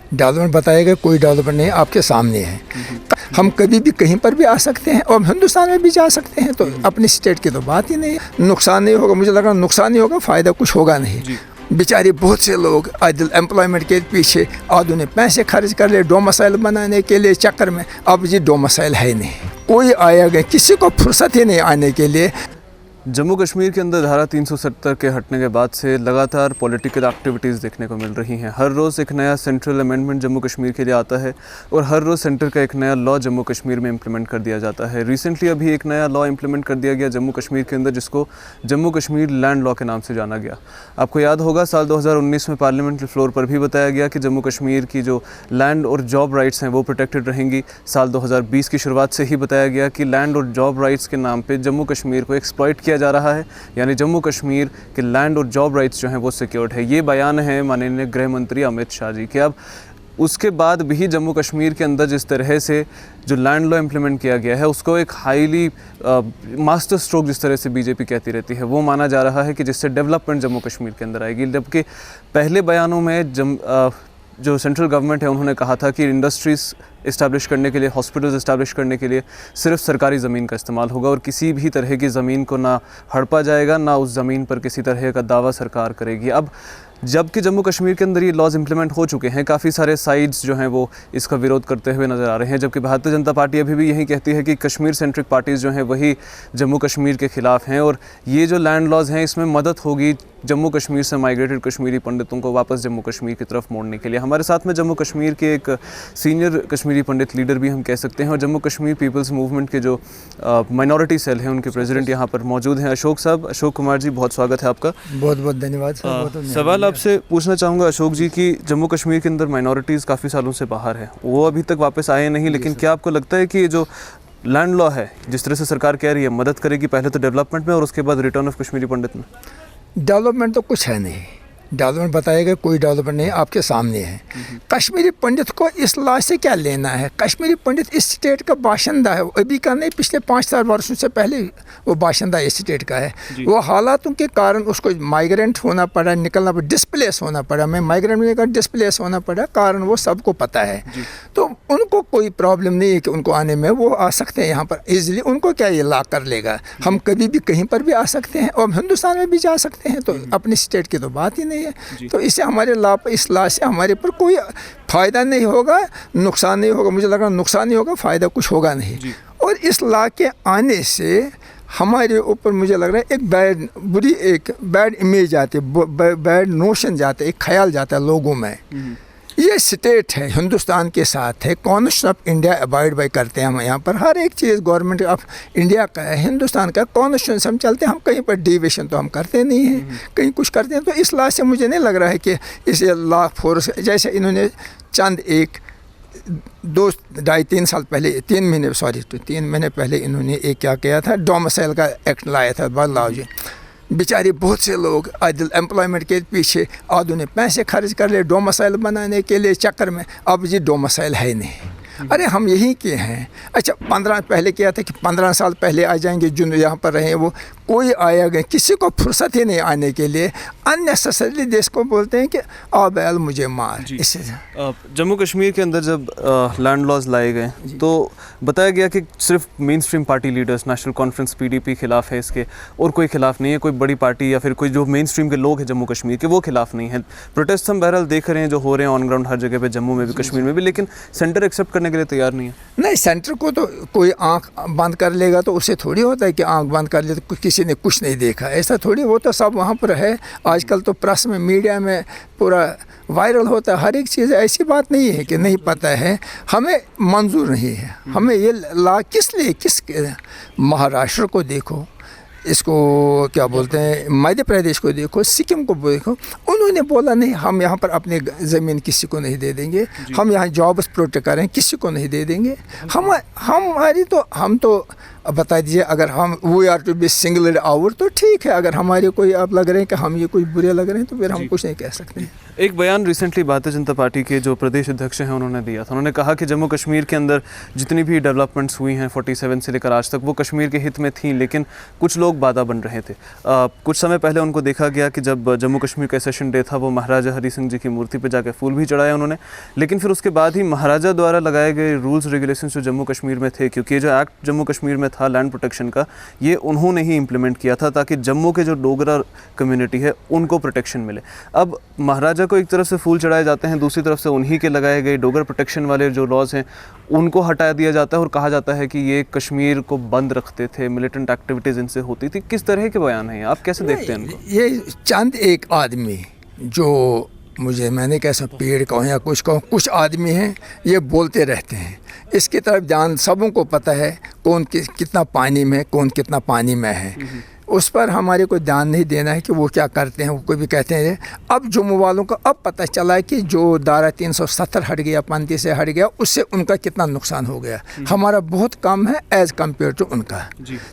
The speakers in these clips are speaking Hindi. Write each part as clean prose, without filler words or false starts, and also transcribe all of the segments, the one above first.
डेवलपमेंट बताएगा, कोई डेवलपमेंट नहीं आपके सामने है। हम कभी भी कहीं पर भी आ सकते हैं और हिंदुस्तान में भी जा सकते हैं, तो अपनी स्टेट की तो बात ही नहीं है। नुकसान नहीं होगा, मुझे लगा नुकसान नहीं होगा, फ़ायदा कुछ होगा नहीं। बेचारे बहुत से लोग आज एम्प्लॉयमेंट के पीछे आधुनिक ने पैसे खर्च कर लिए डोमिसाइल बनाने के लिए चक्कर में। अब जी डोमिसाइल है नहीं, कोई आया गया, किसी को फुर्सत ही नहीं आने के लिए। जम्मू कश्मीर के अंदर धारा 370 के हटने के बाद से लगातार पॉलिटिकल एक्टिविटीज़ देखने को मिल रही हैं। हर रोज़ एक नया सेंट्रल अमेंडमेंट जम्मू कश्मीर के लिए आता है और हर रोज़ सेंटर का एक नया लॉ जम्मू कश्मीर में इम्प्लीमेंट कर दिया जाता है। रिसेंटली अभी एक नया लॉ इम्प्लीमेंट कर दिया गया जम्मू कश्मीर के अंदर, जिसको जम्मू कश्मीर लैंड लॉ के नाम से जाना गया। आपको याद होगा साल 2019 में पार्लियामेंट्री फ्लोर पर भी बताया गया कि जम्मू कश्मीर की जो लैंड और जॉब राइट्स हैं वो प्रोटेक्टेड रहेंगी। साल 2020 की शुरुआत से ही बताया गया कि लैंड और जॉब राइट्स के नाम पर जम्मू कश्मीर को एक्सप्लॉइट किया जा रहा है, यानी जम्मू कश्मीर के लैंड और जॉब राइट्स जो हैं वो सिक्योर्ड है। ये बयान है माननीय गृह मंत्री अमित शाह जी के। अब उसके बाद भी जम्मू कश्मीर के अंदर जिस तरह से जो लैंड लॉ इम्प्लीमेंट किया गया है उसको एक हाईली मास्टर स्ट्रोक जिस तरह से बीजेपी कहती रहती है वो माना जा रहा है कि जिससे डेवलपमेंट जम्मू कश्मीर के अंदर आएगी। जबकि पहले बयानों में जो सेंट्रल गवर्नमेंट है उन्होंने कहा था कि इंडस्ट्रीज़ इस्टेब्लिश करने के लिए, हॉस्पिटल्स इस्टेब्लिश करने के लिए सिर्फ सरकारी ज़मीन का इस्तेमाल होगा और किसी भी तरह की ज़मीन को ना हड़पा जाएगा, ना उस ज़मीन पर किसी तरह का दावा सरकार करेगी। अब जबकि जम्मू कश्मीर के अंदर ये लॉज इम्प्लीमेंट हो चुके हैं, काफ़ी सारे साइड्स जो हैं वो इसका विरोध करते हुए नज़र आ रहे हैं। जबकि भारतीय जनता पार्टी अभी भी यही कहती है कि कश्मीर सेंट्रिक पार्टीज़ जो हैं वही जम्मू कश्मीर के ख़िलाफ़ हैं और ये जो लैंड लॉज हैं इसमें मदद होगी जम्मू कश्मीर से माइग्रेटेड कश्मीरी पंडितों को वापस जम्मू कश्मीर की तरफ मोड़ने के लिए। हमारे साथ में जम्मू कश्मीर के एक सीनियर कश्मीरी पंडित लीडर भी हम कह सकते हैं और जम्मू कश्मीर पीपल्स मूवमेंट के जो माइनॉरिटी सेल है उनके प्रेसिडेंट यहाँ पर मौजूद हैं अशोक साहब। अशोक कुमार जी, बहुत स्वागत है आपका। बहुत बहुत धन्यवाद सर। सवाल आपसे पूछना चाहूँगा अशोक जी कि जम्मू कश्मीर के अंदर माइनॉरिटीज़ काफ़ी सालों से बाहर है, वो अभी तक वापस आए नहीं, लेकिन क्या आपको लगता है कि ये जो लैंड लॉ है जिस तरह से सरकार कह रही है मदद करेगी पहले तो डेवलपमेंट में और उसके बाद रिटर्न ऑफ कश्मीरी पंडित में? डेवलपमेंट तो कुछ है नहीं, डेवलपमेंट बताएगा, कोई डेवलपमेंट नहीं आपके सामने है। कश्मीरी पंडित को इस लॉ से क्या लेना है? कश्मीरी पंडित इस स्टेट का बाशिंदा है, अभी का नहीं, पिछले 5-4 वर्षों से पहले वो बाशिंदा इस स्टेट का है। वो हालातों के कारण उसको माइग्रेंट होना पड़ा, निकलना पड़ा, डिस्प्लेस होना पड़ा। मैं माइग्रेंट में डिस्प्लेस होना पड़ा, कारण वो सबको पता है। तो उनको कोई प्रॉब्लम नहीं है कि उनको आने में, वो आ सकते हैं यहाँ पर ईजिली। उनको क्या ये ला कर लेगा? हम कभी भी कहीं पर भी आ सकते हैं और हिंदुस्तान में भी जा सकते हैं, तो अपनी स्टेट की तो बात ही नहीं है। तो इससे हमारे इस लॉ से हमारे पर कोई फ़ायदा नहीं होगा, नुकसान नहीं होगा। मुझे लगा नुकसान नहीं होगा, फ़ायदा कुछ होगा नहीं। और इस लॉ के आने से हमारे ऊपर मुझे लग रहा है एक बैड इमेज आती है, बैड नोशन जाता है, एक ख्याल जाता है लोगों में। ये स्टेट है, हिंदुस्तान के साथ है, constitution of India abide by करते हैं हम यहाँ पर। हर एक चीज़ गवर्नमेंट ऑफ इंडिया का है, हिंदुस्तान का कॉन्स्टिट्यूशन से हम चलते हैं। हम कहीं पर डिविएशन तो हम करते नहीं हैं, कहीं कुछ करते हैं। तो इस लॉ से मुझे नहीं लग रहा है कि इस लॉ फोर्स, जैसे इन्होंने चंद 3 महीने पहले इन्होंने एक क्या किया था, डोमिसाइल का एक्ट लाया था बदलाव जी। बेचारे बहुत से लोग आज एम्प्लॉयमेंट के पीछे आधुनिक ने पैसे खर्च कर लिए डोमिसाइल बनाने के लिए चक्कर में। अब जी डोमिसाइल है नहीं। अरे हम यहीं के हैं। अच्छा 15 पहले किया था कि 15 साल पहले आ जाएंगे, जो यहाँ पर रहे वो कोई आया गया, किसी को फुर्सत ही नहीं आने के लिए। अननेसेसरीली देश को बोलते हैं कि आ बैल मुझे मार। इससे जम्मू कश्मीर के अंदर जब लैंड लॉज लाए गए तो बताया गया कि सिर्फ main stream party leaders, national conference PDP खिलाफ है इसके, और कोई खिलाफ नहीं है। कोई बड़ी पार्टी या फिर कोई जो मेन स्ट्रीम के लोग हैं जम्मू कश्मीर के वो खिलाफ नहीं है। प्रोटेस्ट हम बहरहाल देख रहे हैं जो हो रहे हैं ऑन ग्राउंड हर जगह पे, जम्मू में भी कश्मीर में भी, लेकिन सेंटर एक्सेप्ट करने के लिए तैयार नहीं है। नहीं, सेंटर को तो कोई आंख बंद कर लेगा तो उससे थोड़ी होता है कि आंख बंद कर ले तो किसी ने कुछ नहीं देखा, ऐसा थोड़ी। वो तो सब वहाँ पर है। आजकल तो प्रेस में, मीडिया में पूरा वायरल होता है हर एक चीज़। ऐसी बात नहीं है कि नहीं पता है, हमें मंजूर नहीं है। हमें ये लॉ किस लिए, महाराष्ट्र को देखो, इसको क्या बोलते हैं, मध्य प्रदेश को देखो, सिक्किम को देखो, उन्होंने बोला नहीं हम यहाँ पर अपनी ज़मीन किसी को नहीं दे देंगे, हम यहाँ जॉब्स प्रोटेक्ट करें, किसी को नहीं दे देंगे। हम तो बता दीजिए, अगर हम we are to be single out तो ठीक है। अगर हमारे कोई आप लग रहे हैं कि हम ये कुछ बुरे लग रहे हैं तो फिर हम कुछ नहीं कह सकते। एक बयान रिसेंटली भारतीय जनता पार्टी के जो प्रदेश अध्यक्ष हैं उन्होंने दिया था। उन्होंने कहा कि जम्मू कश्मीर के अंदर जितनी भी डेवलपमेंट्स हुई हैं 47 से लेकर आज तक वो कश्मीर के हित में थी, लेकिन कुछ लोग लोग बाधा बन रहे थे। कुछ समय पहले उनको देखा गया कि जब जम्मू कश्मीर का सेशन डे था, वो महाराजा हरी सिंह जी की मूर्ति पे जाकर फूल भी चढ़ाया उन्होंने, लेकिन फिर उसके बाद ही महाराजा द्वारा लगाए गए रूल्स रेगुलेशंस जो जम्मू कश्मीर में थे, क्योंकि ये जो एक्ट जम्मू कश्मीर में था लैंड प्रोटेक्शन का, ये उन्होंने ही इम्प्लीमेंट किया था ताकि जम्मू के जो डोगरा कम्युनिटी है उनको प्रोटेक्शन मिले। अब महाराजा को एक तरफ से फूल चढ़ाए जाते हैं, दूसरी तरफ से उन्हीं के लगाए गए डोगर प्रोटेक्शन वाले जो लॉज हैं उनको हटा दिया जाता है और कहा जाता है कि ये कश्मीर को बंद रखते थे, मिलिटेंट एक्टिविटीज़ इनसे होती थी। किस तरह के बयान हैं, आप कैसे देखते हैं इनको? ये चंद एक आदमी जो मैंने कैसा पेड़ कहूँ या कुछ कहूँ, कुछ आदमी हैं ये बोलते रहते हैं। इसकी तरफ ध्यान सबों को पता है कौन कितना पानी में, कौन कितना पानी में है। उस पर हमारे को ध्यान नहीं देना है कि वो क्या करते हैं। वो कोई भी कहते हैं। अब जम्मू वालों को अब पता चला है कि जो धारा 370 हट गया, 35 से हट गया, उससे उनका कितना नुकसान हो गया। हमारा बहुत कम है एज़ कम्पेयर टू उनका।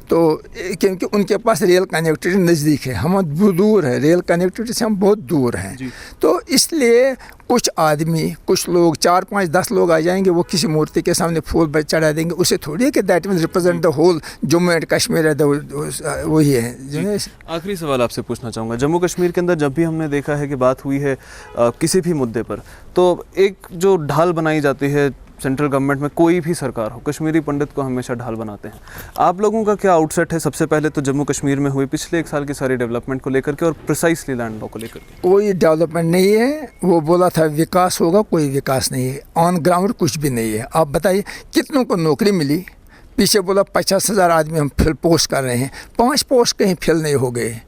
तो क्योंकि उनके पास रेल कनेक्टिविटी नज़दीक है, हम दूर है, रेल कनेक्टिविटी से हम बहुत दूर हैं। तो इसलिए कुछ आदमी, कुछ लोग, 4, 5, 10 लोग आ जाएंगे, वो किसी मूर्ति के सामने फूल चढ़ा देंगे। उसे थोड़ी है कि that will represent the whole Jammu and Kashmir है, वही है। आखिरी सवाल आपसे पूछना चाहूँगा, जम्मू कश्मीर के अंदर जब भी हमने देखा है कि बात हुई है किसी भी मुद्दे पर, तो एक जो ढाल बनाई जाती है सेंट्रल गवर्नमेंट में, कोई भी सरकार हो, कश्मीरी पंडित को हमेशा ढाल बनाते हैं। आप लोगों का क्या आउटसेट है सबसे पहले तो जम्मू कश्मीर में हुई पिछले 1 साल की सारी डेवलपमेंट को लेकर के और प्रिसाइसली लैंड लॉ को लेकर के? कोई डेवलपमेंट नहीं है। वो बोला था विकास होगा, कोई विकास नहीं है। ऑन ग्राउंड कुछ भी नहीं है। आप बताइए कितनों को नौकरी मिली? पीछे बोला 50,000 आदमी हम फिल पोस्ट कर रहे हैं, 5 पोस्ट कहीं फिल नहीं हो गए।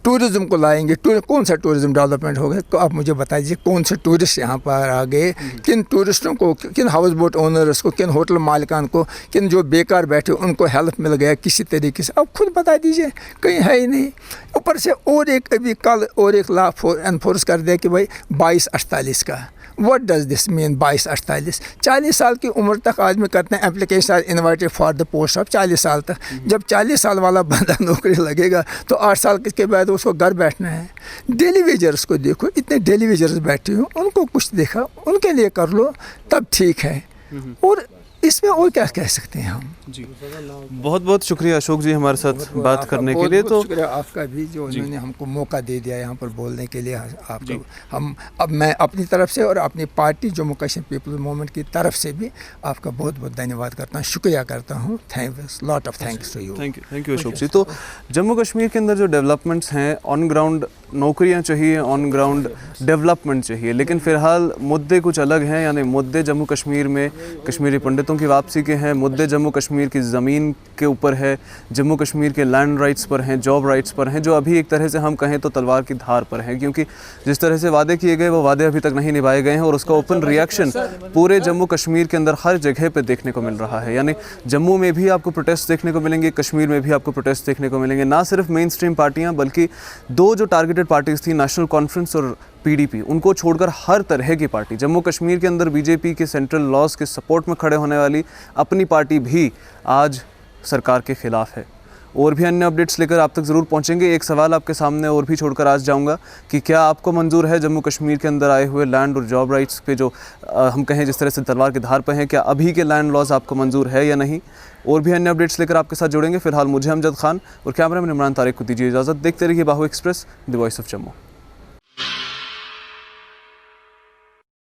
टूरिज़्म को लाएंगे, कौन सा टूरिज़्म डेवलपमेंट हो गया? तो आप मुझे बताइए कौन से टूरिस्ट यहाँ पर आ गए? किन टूरिस्टों को, किन हाउस बोट ओनर्स को, किन होटल मालिकान को, किन जो बेकार बैठे उनको हेल्प मिल गया किसी तरीके से? आप खुद बता दीजिए, कहीं है ही नहीं। ऊपर से और एक अभी कल और एक लॉ एनफोर्स कर दिया कि भाई 2248 का। What does this mean 2248? 40 साल की उम्र तक आदमी करते हैं application are invited for the post of 40 साल तक। जब 40 साल वाला बंदा नौकरी लगेगा तो 8 साल के बाद उसको घर बैठना है। डेली वेजर्स को देखो, इतने डेली वेजर्स बैठे हो, उनको कुछ देखा, उनके लिए कर लो तब ठीक है। और इसमें और क्या कह सकते हैं हम? जी, बहुत बहुत शुक्रिया अशोक जी हमारे साथ बात करने के लिए। तो शुक्रिया आपका भी जो उन्होंने हमको मौका दे दिया यहाँ पर बोलने के लिए। आपको हम अब मैं अपनी तरफ से और अपनी party Jammu Kashmir people's movement की तरफ से भी आपका बहुत बहुत धन्यवाद करता हूँ, शुक्रिया करता हूँ। Thanks, lot of thanks to you. Thank you Ashok ji. तो जम्मू कश्मीर के अंदर जो डेवलपमेंट्स हैं, ऑन ग्राउंड नौकरियां चाहिए, ऑन ग्राउंड डेवलपमेंट चाहिए, लेकिन फ़िलहाल मुद्दे कुछ अलग हैं। यानी मुद्दे जम्मू कश्मीर में कश्मीरी पंडितों की वापसी के हैं, मुद्दे जम्मू कश्मीर की ज़मीन के ऊपर है, जम्मू कश्मीर के लैंड राइट्स पर हैं, जॉब राइट्स पर हैं, जो अभी एक तरह से हम कहें तो तलवार की धार पर हैं, क्योंकि जिस तरह से वादे किए गए वो वादे अभी तक नहीं निभाए गए हैं और उसका ओपन रिएक्शन पूरे जम्मू कश्मीर के अंदर हर जगह पर देखने को मिल रहा है। यानी जम्मू में भी आपको प्रोटेस्ट देखने को मिलेंगे, कश्मीर में भी आपको प्रोटेस्ट देखने को मिलेंगे। ना सिर्फ मेन स्ट्रीम पार्टियाँ बल्कि 2 जो टारगेटेड पार्टीज़ थी, नेशनल कॉन्फ्रेंस और पीडीपी, उनको छोड़कर हर तरह की पार्टी जम्मू कश्मीर के अंदर बीजेपी के सेंट्रल लॉज के सपोर्ट में खड़े होने वाली अपनी पार्टी भी आज सरकार के खिलाफ है। और भी अन्य अपडेट्स लेकर आप तक ज़रूर पहुंचेंगे। एक सवाल आपके सामने और भी छोड़कर आज जाऊंगा कि क्या आपको मंजूर है जम्मू कश्मीर के अंदर आए हुए लैंड और जॉब राइट्स पे जो हम कहें जिस तरह से तलवार की धार पर हैं, क्या अभी के लैंड लॉज आपको मंजूर है या नहीं? और भी अन्य अपडेट्स लेकर आपके साथ जुड़ेंगे। फिलहाल मुझे अमजद खान और कैमरा मैन इमरान तारिक को दीजिए इजाज़त। देखते रहिए बाहु express, the voice of Jammu.